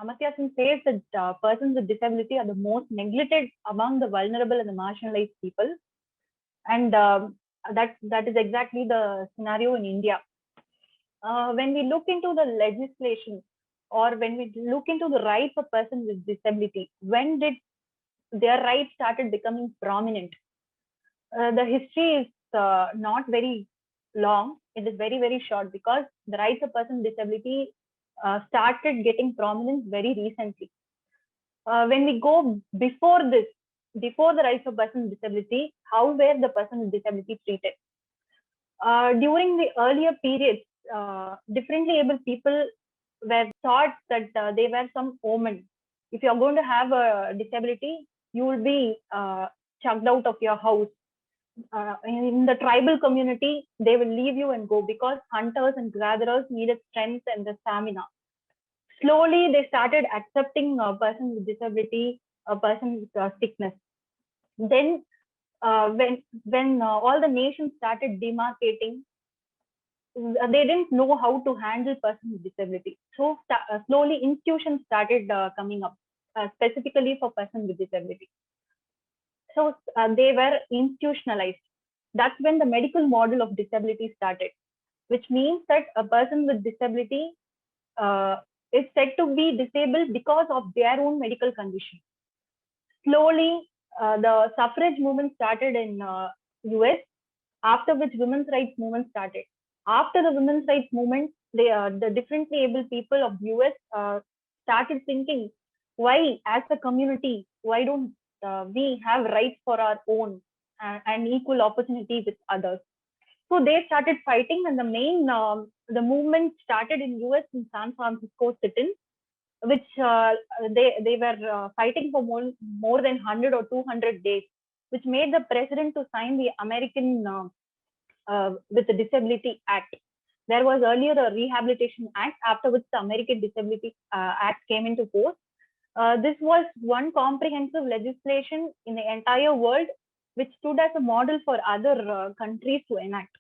Amartya Sen says that persons with disability are the most neglected among the vulnerable and the marginalized people, and that is exactly the scenario in India. When we look into the legislation, or when we look into the rights of persons with disability, when did their rights started becoming prominent? The history is not very long. It is very, very short, because the rights of persons with disability started getting prominence very recently. When we go before this, before the rights of persons with disability, how were the persons with disability treated? During the earlier periods, differently able people were thought that they were some omen. If you're going to have a disability, you will be chucked out of your house. In the tribal community, they will leave you and go, because hunters and gatherers needed strength and the stamina. Slowly, they started accepting a person with disability, a person with sickness. Then, when all the nations started demarcating, they didn't know how to handle persons with disability. So slowly, institutions started coming up, specifically for persons with disability. So they were institutionalized. That's when the medical model of disability started, which means that a person with disability uh, is said to be disabled because of their own medical condition. Slowly, the suffrage movement started in US, after which women's rights movement started. After the women's rights movement, the differently able people of US started thinking, why, as a community, why don't we have rights for our own and equal opportunity with others? So they started fighting, and the movement started in US in San Francisco sit-in, which they were fighting for more than 100 or 200 days, which made the president to sign the American with the Disability Act. There was earlier a Rehabilitation Act, after which the American Disability Act came into force. This was one comprehensive legislation in the entire world, which stood as a model for other countries to enact.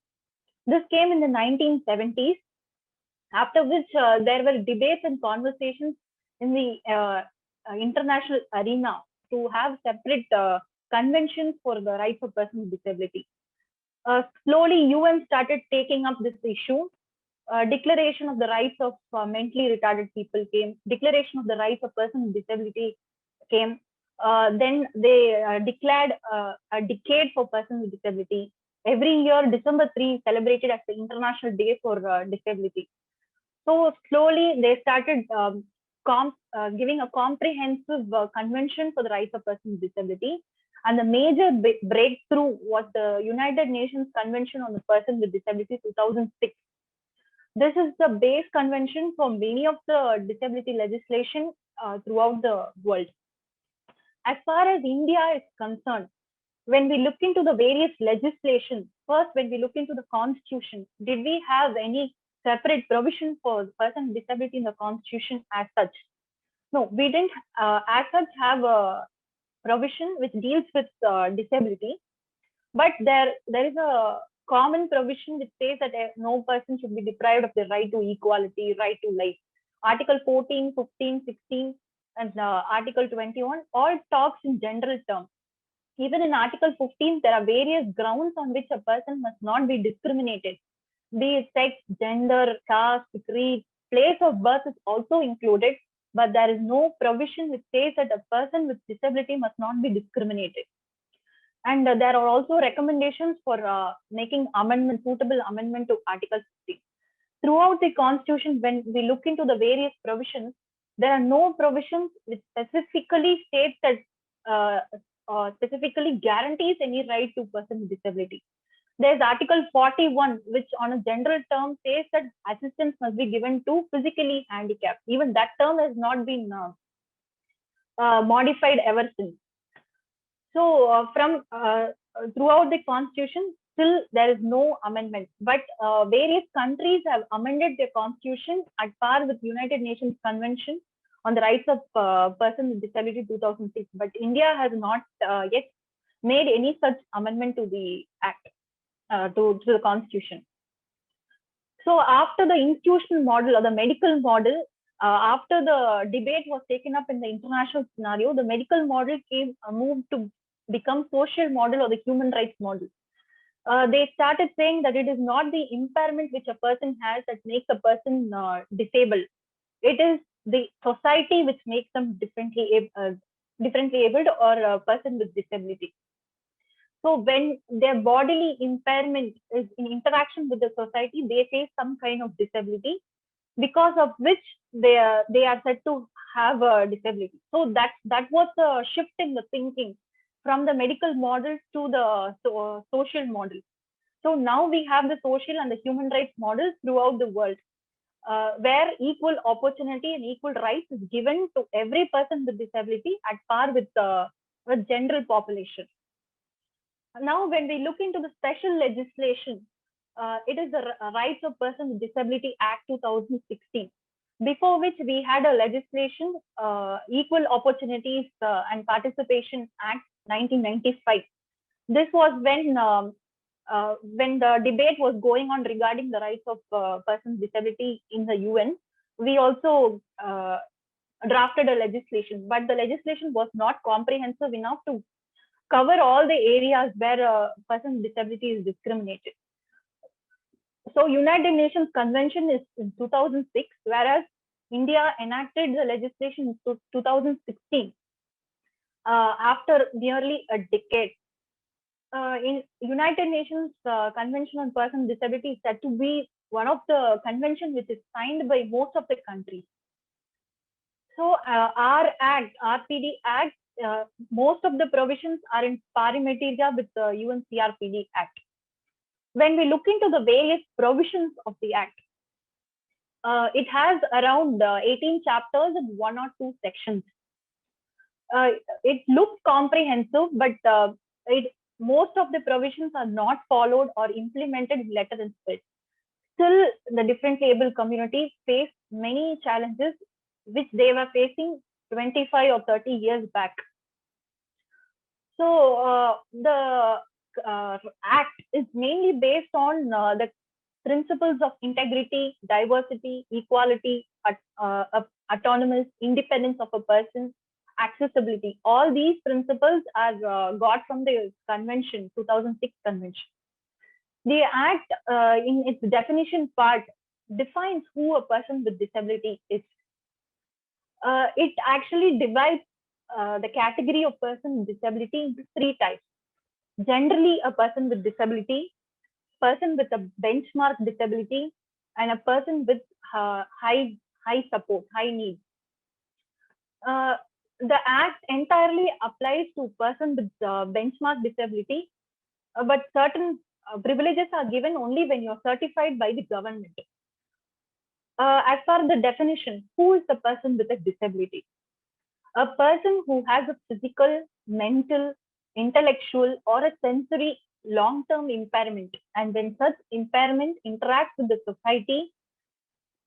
This came in the 1970s, after which there were debates and conversations in the international arena to have separate conventions for the rights of persons with disability. Slowly, UN started taking up this issue. Declaration of the rights of mentally retarded people came. Declaration of the rights of persons with disability came. Then they declared a decade for persons with disability. Every year, December 3 celebrated as the International Day for Disability. So slowly, they started giving a comprehensive convention for the rights of persons with disability. And the major breakthrough was the United Nations Convention on the Person with Disability 2006. This is the base convention for many of the disability legislation throughout the world. As far as India is concerned, when we look into the various legislation, first, when we look into the constitution, did we have any separate provision for person with disability in the constitution as such? No, we didn't as such have a provision which deals with disability, but there is a common provision which says that no person should be deprived of the right to equality, right to life. Article 14, 15, 16, and Article 21 all talks in general terms. Even in Article 15, there are various grounds on which a person must not be discriminated. Be it sex, gender, caste, creed, place of birth is also included, but there is no provision which says that a person with disability must not be discriminated. And there are also recommendations for making suitable amendment to Article 15. Throughout the Constitution, when we look into the various provisions, there are no provisions which specifically states that specifically guarantees any right to person with disability. There's Article 41, which on a general term says that assistance must be given to physically handicapped. Even that term has not been modified ever since. So from throughout the constitution, still there is no amendment. But various countries have amended their constitution at par with United Nations Convention on the Rights of Persons with Disability 2006. But India has not yet made any such amendment to the act, to the constitution. So after the institutional model or the medical model, After the debate was taken up in the international scenario, the medical model moved to become social model or the human rights model. They started saying that it is not the impairment which a person has that makes a person disabled. It is the society which makes them differently abled or a person with disability. So when their bodily impairment is in interaction with the society, they face some kind of disability, because of which they are said to have a disability. So that was a shift in the thinking from the medical model to the social model. So now we have the social and the human rights models throughout the world, where equal opportunity and equal rights is given to every person with disability at par with the general population. Now, when we look into the special legislation, it is the Rights of Persons with Disability Act 2016, before which we had a legislation, Equal Opportunities and Participation Act 1995. This was when the debate was going on regarding the rights of persons with disability in the UN. We also drafted a legislation, but the legislation was not comprehensive enough to cover all the areas where a person with disability is discriminated. So United Nations Convention is in 2006, whereas India enacted the legislation in 2016, after nearly a decade. In United Nations Convention on Persons with Disability is said to be one of the conventions which is signed by most of the countries. So our Act, RPD Act, most of the provisions are in pari materia with the UNCRPD Act. When we look into the various provisions of the Act, it has around 18 chapters and 1 or 2 sections. It looks comprehensive, but most of the provisions are not followed or implemented in letter and spirit. Still, the differently able community face many challenges which they were facing 25 or 30 years back. So the Act is mainly based on the principles of integrity, diversity, equality, autonomous, independence of a person, accessibility. All these principles are got from the convention, 2006 convention. The Act, in its definition part, defines who a person with disability is. It actually divides the category of person with disability into 3 types. Generally, a person with disability, person with a benchmark disability, and a person with high support, high needs. The Act entirely applies to person with benchmark disability, but certain privileges are given only when you're certified by the government. As for the definition, who is the person with a disability? A person who has a physical, mental, intellectual, or a sensory long-term impairment, and when such impairment interacts with the society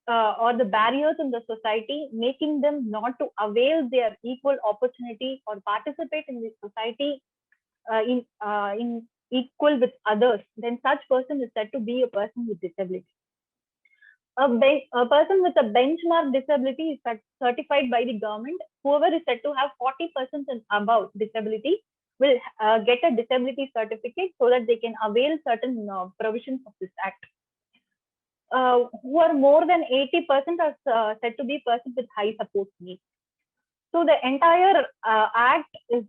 or the barriers in the society, making them not to avail their equal opportunity or participate in the society in equal with others, then such person is said to be a person with disability. A person with a benchmark disability is certified by the government. Whoever is said to have 40% and above disability will get a disability certificate so that they can avail certain provisions of this Act. Who are more than 80% are said to be persons with high support needs. So the entire Act is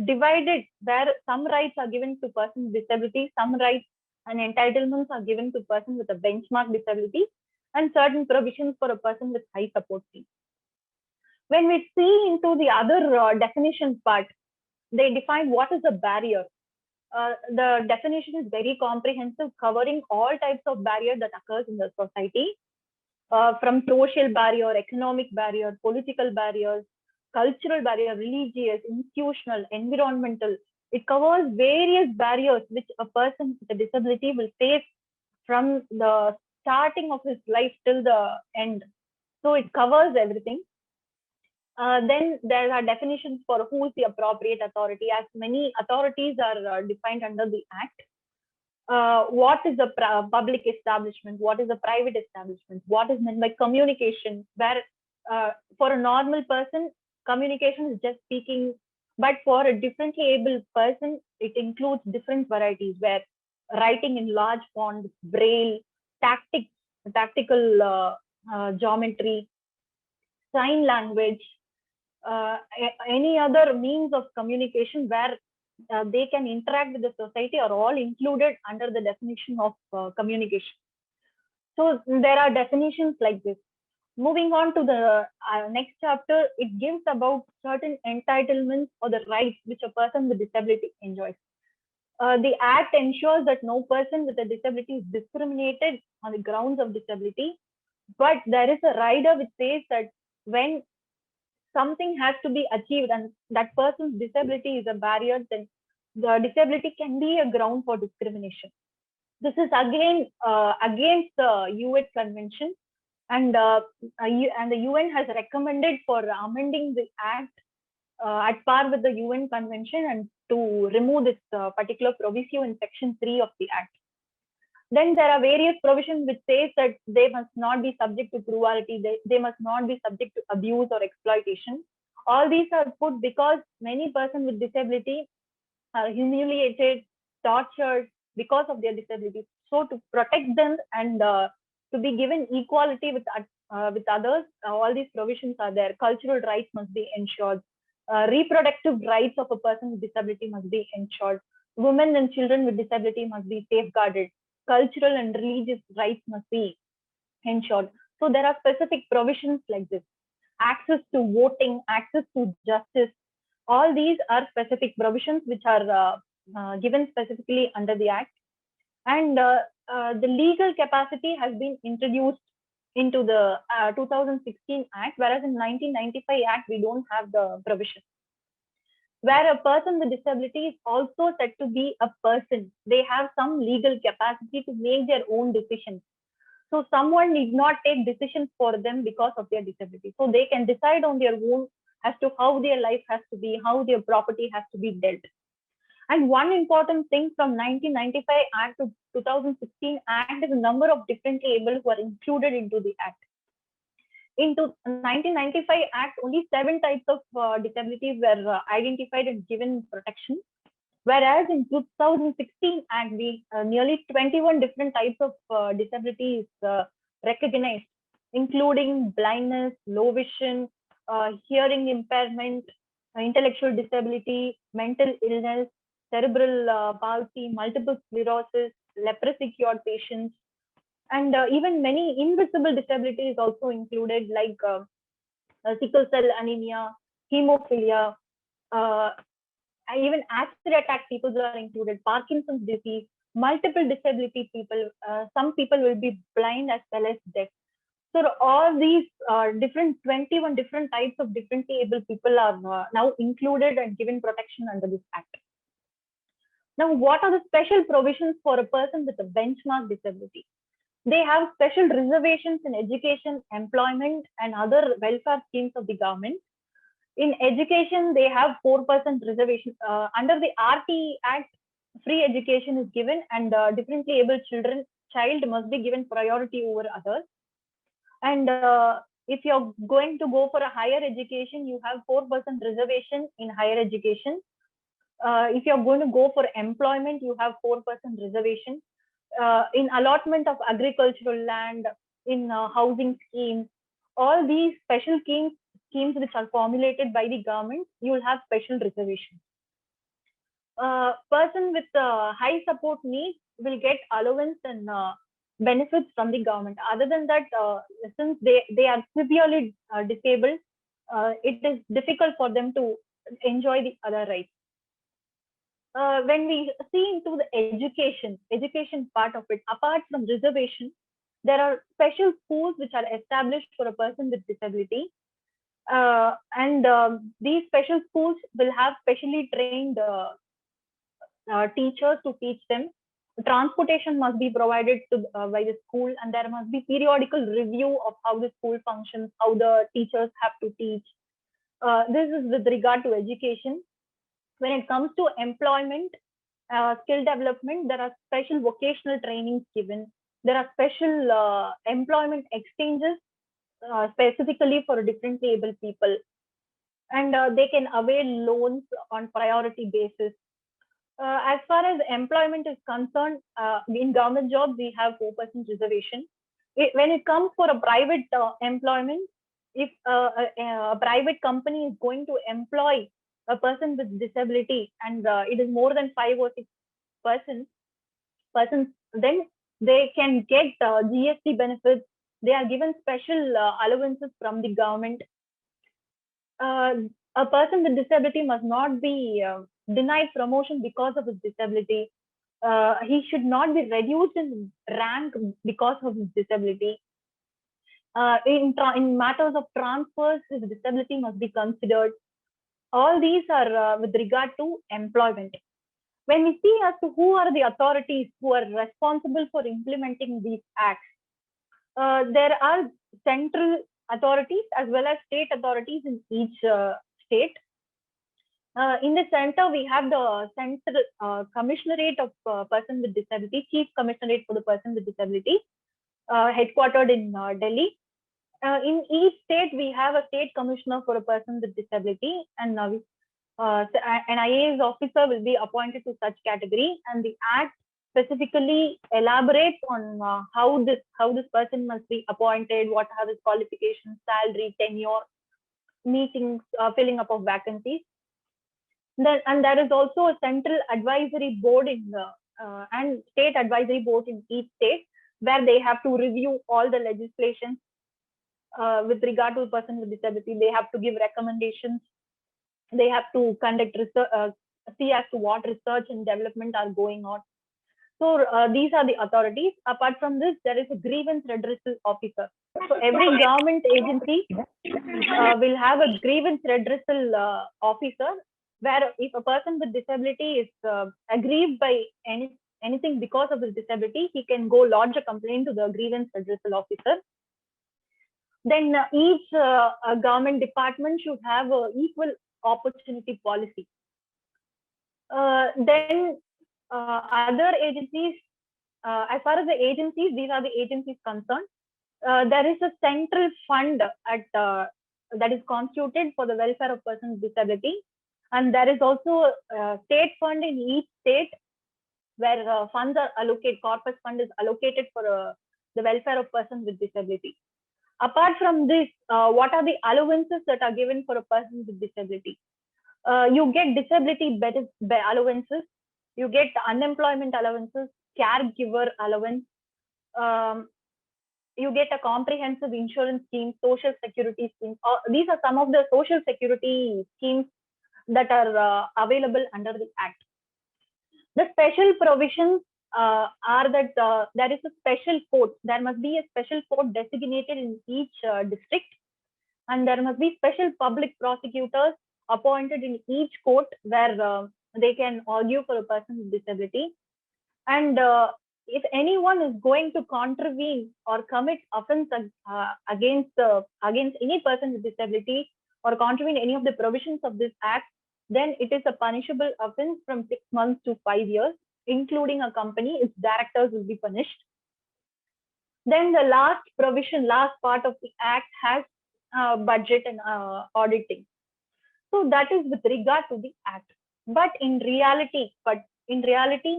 divided, where some rights are given to persons with disability, some rights and entitlements are given to persons with a benchmark disability, and certain provisions for a person with high support needs. When we see into the other definition part, they define what is a barrier. The definition is very comprehensive, covering all types of barriers that occurs in the society, from social barrier, economic barrier, political barriers, cultural barrier, religious, institutional, environmental. It covers various barriers which a person with a disability will face from the starting of his life till the end. So it covers everything. Then there are definitions for who is the appropriate authority, as many authorities are defined under the Act. What is the public establishment? What is the private establishment? What is meant by communication? Where For a normal person, communication is just speaking, but for a differently able person, it includes different varieties where writing in large fonts, braille, tactics, tactical geometry, sign language, any other means of communication where they can interact with the society are all included under the definition of communication. So there are definitions like this. Moving on to the next chapter, it gives about certain entitlements or the rights which a person with disability enjoys. The Act ensures that no person with a disability is discriminated on the grounds of disability, but there is a rider which says that when something has to be achieved and that person's disability is a barrier, then the disability can be a ground for discrimination. This is again against the UN Convention, and the UN has recommended for amending the Act at par with the UN Convention and to remove this particular proviso in Section 3 of the Act. Then there are various provisions which says that they must not be subject to cruelty, they must not be subject to abuse or exploitation. All these are put because many persons with disability are humiliated, tortured because of their disability. So to protect them and to be given equality with others, all these provisions are there. Cultural rights must be ensured. Reproductive rights of a person with disability must be ensured. Women and children with disability must be safeguarded. Cultural and religious rights must be ensured. So there are specific provisions like this. Access to voting, access to justice, all these are specific provisions which are given specifically under the Act. And the legal capacity has been introduced into the 2016 Act, whereas in 1995 Act, we don't have the provision. Where a person with disability is also said to be a person. They have some legal capacity to make their own decisions. So someone need not take decisions for them because of their disability. So they can decide on their own as to how their life has to be, how their property has to be dealt. And one important thing from 1995 Act to 2016 Act is a number of differently able who are included into the Act. In 1995 Act, only 7 types of disabilities were identified and given protection. Whereas in 2016 Act, we nearly 21 different types of disabilities recognized, including blindness, low vision, hearing impairment, intellectual disability, mental illness, cerebral palsy, multiple sclerosis, leprosy cured patients, and even many invisible disabilities also included, like sickle cell anemia, hemophilia, uh, even acid attack people are included, Parkinson's disease, multiple disability people, some people will be blind as well as deaf. So all these different 21 different types of differently able people are now included and given protection under this Act. Now, what are the special provisions for a person with a benchmark disability? They have special reservations in education, employment, and other welfare schemes of the government. In education, they have 4% reservation. Under the RT Act, free education is given, and differently able child must be given priority over others. And if you're going to go for a higher education, you have 4% reservation in higher education. If you're going to go for employment, you have 4% reservation. In allotment of agricultural land, in housing schemes, all these special schemes which are formulated by the government, you will have special reservations. Person with high support needs will get allowance and benefits from the government. Other than that, since they are severely disabled, it is difficult for them to enjoy the other rights. When we see into the education part of it, apart from reservation, there are special schools which are established for a person with disability. And these special schools will have specially trained teachers to teach them. Transportation must be provided by the school, and there must be periodical review of how the school functions, how the teachers have to teach. This is with regard to education. When it comes to employment, skill development, there are special vocational trainings given. There are special employment exchanges specifically for differently able people, and they can avail loans on priority basis. As far as employment is concerned, in government jobs, we have 4% reservation. When it comes for a private employment, if a private company is going to employ a person with disability and it is more than 5 or 6 persons, then they can get GST benefits. They are given special allowances from the government. Uh, a person with disability must not be denied promotion because of his disability. He should not be reduced in rank because of his disability. In matters of transfers, his disability must be considered. All these are with regard to employment. When we see as to who are the authorities who are responsible for implementing these acts, there are central authorities as well as state authorities in each state. In the center, we have the Central Commissionerate of Person with Disability, Chief Commissionerate for the Person with Disability, headquartered in Delhi. In each state, we have a state commissioner for a person with disability, and an IAS officer will be appointed to such category. And the Act specifically elaborates on how this person must be appointed, what are his qualifications, salary, tenure, meetings, filling up of vacancies. And there is also a central advisory board and state advisory board in each state, where they have to review all the legislation with regard to a person with disability. They have to give recommendations. They have to conduct research, see as to what research and development are going on. So these are the authorities. Apart from this, there is a grievance redressal officer. So every government agency will have a grievance redressal officer, where if a person with disability is aggrieved by anything because of his disability, he can go lodge a complaint to the grievance redressal officer. Then each government department should have an equal opportunity policy. Then other agencies, as far as the agencies, these are the agencies concerned. There is a central fund that is constituted for the welfare of persons with disability, and there is also a state fund in each state where funds are allocated. Corpus fund is allocated for the welfare of persons with disability. Apart from this, what are the allowances that are given for a person with disability? You get disability allowances, you get unemployment allowances, caregiver allowance, you get a comprehensive insurance scheme, social security schemes. These are some of the social security schemes that are available under the Act. The special provisions are that there is a special court. There must be a special court designated in each district, and there must be special public prosecutors appointed in each court where they can argue for a person with disability. And if anyone is going to contravene or commit offense against any person with disability or contravene any of the provisions of this Act, then it is a punishable offense from 6 months to 5 years, including a company. Its directors will be punished. Then the last part of the Act has budget and auditing. So that is with regard to the Act. But in reality,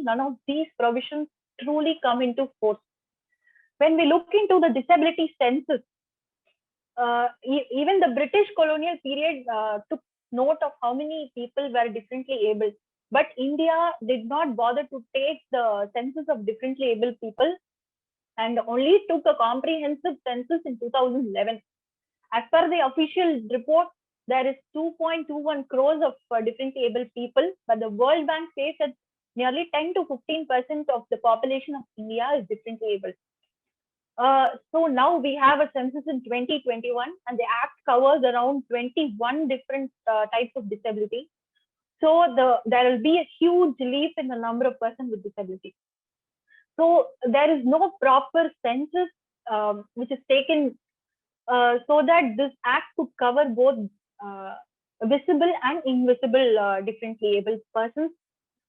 none of these provisions truly come into force. When we look into the disability census, even the British colonial period took note of how many people were differently able. But India did not bother to take the census of differently able people and only took a comprehensive census in 2011. As per the official report, there is 2.21 crores of differently able people, but the World Bank says that nearly 10 to 15% of the population of India is differently able. So now we have a census in 2021, and the Act covers around 21 different types of disability. So there will be a huge leap in the number of persons with disability. So there is no proper census which is taken so that this Act could cover both visible and invisible differently able persons,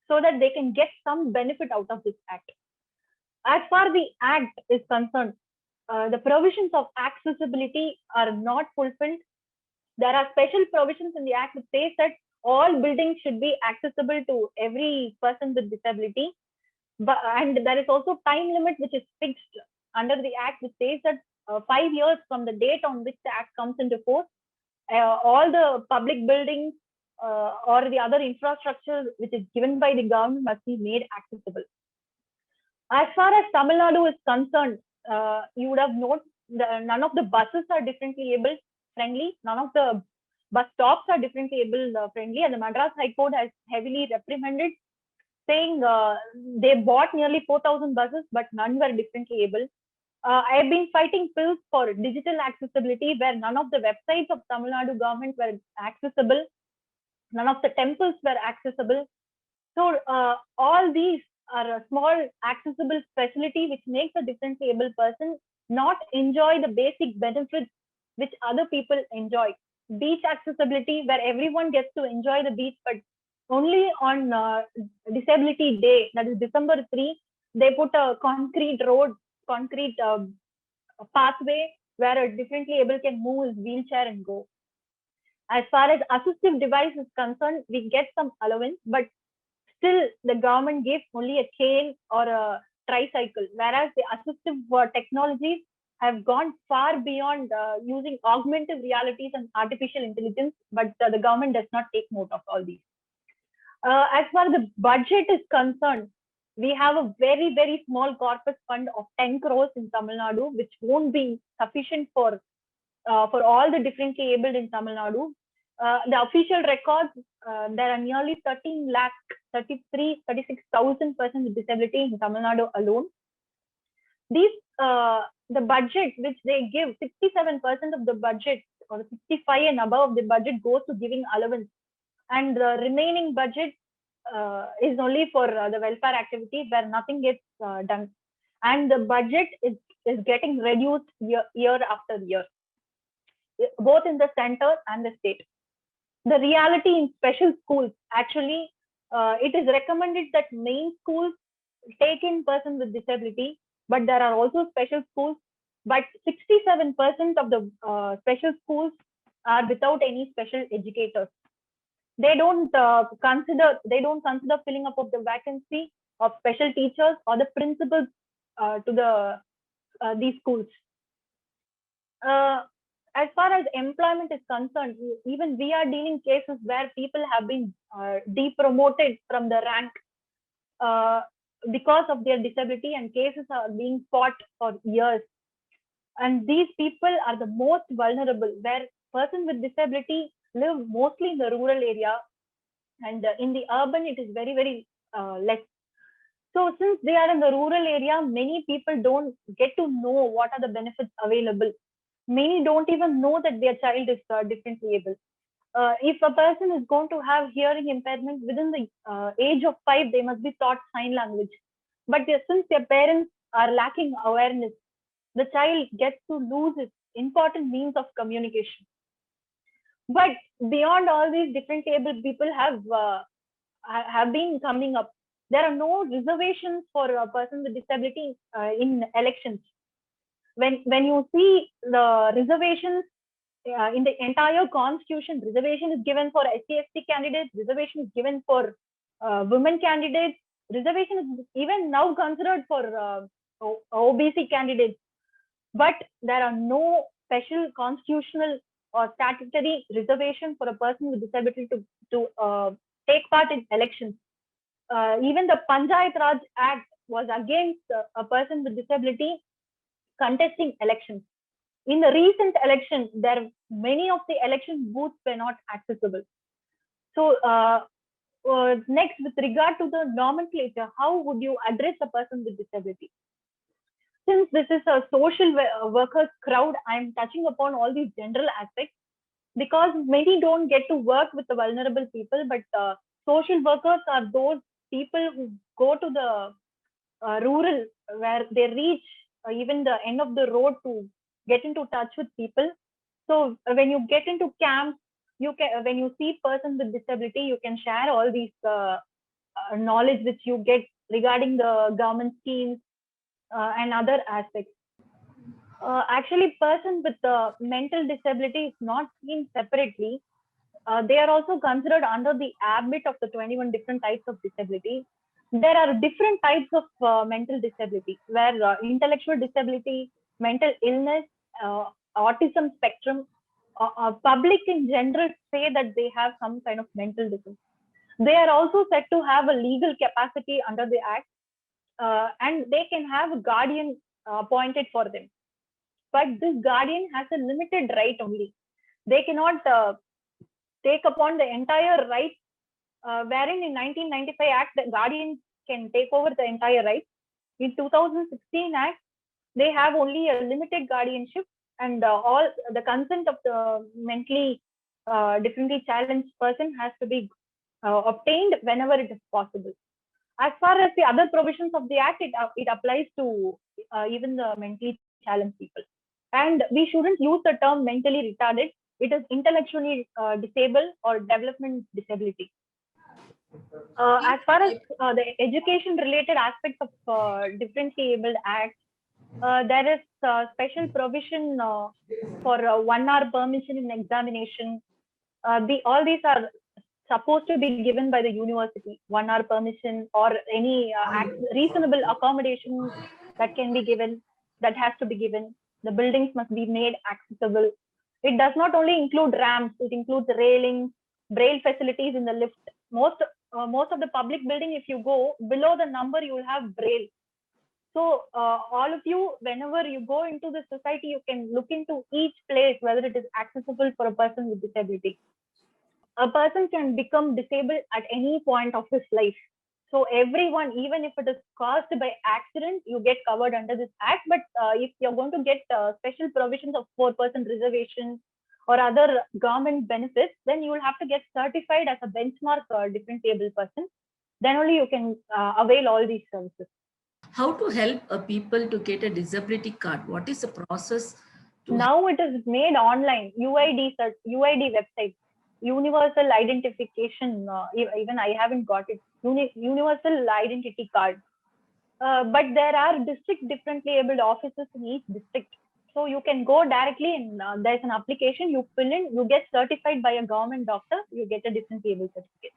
so that they can get some benefit out of this Act. As far the Act is concerned, the provisions of accessibility are not fulfilled. There are special provisions in the Act which says that all buildings should be accessible to every person with disability. And there is also time limit which is fixed under the Act, which says that 5 years from the date on which the Act comes into force, all the public buildings or the other infrastructure which is given by the government must be made accessible. As far as Tamil Nadu is concerned, you would have noted none of the buses are differently able friendly. None of the bus stops are differently able friendly. And the Madras High Court has heavily reprimanded, saying they bought nearly 4,000 buses, but none were differently able. I have been fighting bills for digital accessibility, where none of the websites of Tamil Nadu government were accessible. None of the temples were accessible. So all these are a small accessible facility which makes a differently able person not enjoy the basic benefits which other people enjoy. Beach accessibility, where everyone gets to enjoy the beach, but only on Disability Day, that is December 3, they put a concrete road, concrete pathway where a differently able can move his wheelchair and go. As far as assistive device is concerned, we get some allowance, but still the government gives only a cane or a tricycle, whereas the assistive technologies have gone far beyond using augmented realities and artificial intelligence, but the government does not take note of all these. As far as the budget is concerned, we have a very, very small corpus fund of 10 crores in Tamil Nadu, which won't be sufficient for all the differently abled in Tamil Nadu. The official records, there are nearly 13 lakh, 36,000 persons with disability in Tamil Nadu alone. These, the budget which they give, 67% of the budget or 65 and above of the budget goes to giving allowance. And the remaining budget is only for the welfare activity where nothing gets done. And the budget is getting reduced year after year, both in the center and the state. The reality in special schools, actually, it is recommended that main schools take in persons with disability, but there are also special schools. But 67% of the special schools are without any special educators. They don't consider filling up of the vacancy of special teachers or the principals to these schools. As far as employment is concerned, even we are dealing cases where people have been depromoted from the rank because of their disability, and cases are being fought for years. And these people are the most vulnerable, where persons with disability live mostly in the rural area, and in the urban it is very, very less. So since they are in the rural area, many people don't get to know what are the benefits available. Many don't even know that their child is differently able. If a person is going to have hearing impairment within the age of 5, they must be taught sign language. But since their parents are lacking awareness, the child gets to lose its important means of communication. But beyond all these, different able people have been coming up. There are no reservations for a person with disability in elections. When you see the reservations in the entire constitution, reservation is given for SC/ST candidates, reservation is given for women candidates, reservation is even now considered for OBC candidates. But there are no special constitutional or statutory reservation for a person with disability to take part in elections. Even the Panchayat Raj Act was against a person with disability contesting elections. In the recent election, many of the election booths were not accessible. So next, with regard to the nomenclature, how would you address a person with disability? Since this is a social workers crowd, I'm touching upon all these general aspects because many don't get to work with the vulnerable people, but social workers are those people who go to the rural where they reach even the end of the road to get into touch with people. So when you get into camps, when you see persons with disability, you can share all these knowledge which you get regarding the government schemes and other aspects. Actually, persons with mental disability is not seen separately. They are also considered under the ambit of the 21 different types of disability. There are different types of mental disability, where intellectual disability, mental illness, uh, autism spectrum, public in general say that they have some kind of mental disability. They are also said to have a legal capacity under the Act, and they can have a guardian appointed for them. But this guardian has a limited right only. They cannot take upon the entire right, wherein in 1995 Act, the guardian can take over the entire right. In 2016 Act, they have only a limited guardianship, and all the consent of the mentally differently challenged person has to be obtained whenever it is possible. As far as the other provisions of the Act, it applies to even the mentally challenged people. And we shouldn't use the term mentally retarded. It is intellectually disabled or development disability. As far as the education related aspects of differently abled acts, there is special provision for 1 hour permission in examination. All these are supposed to be given by the university. 1 hour permission or any reasonable accommodation that can be given, that has to be given. The buildings must be made accessible. It does not only include ramps; it includes railings, braille facilities in the lift. Most of the public building, if you go below the number, you will have braille. So all of you, whenever you go into the society, you can look into each place whether it is accessible for a person with disability. A person can become disabled at any point of his life. So everyone, even if it is caused by accident, you get covered under this act. But if you're going to get special provisions of 4% reservation or other government benefits, then you will have to get certified as a benchmark different able person. Then only you can avail all these services. How to help people to get a disability card? What is the process to help? Now it is made online. UID website, Universal Identification. Even I haven't got it. Universal Identity Card. But there are district differently abled offices in each district. So you can go directly and there's an application you fill in, you get certified by a government doctor, you get a differently able certificate.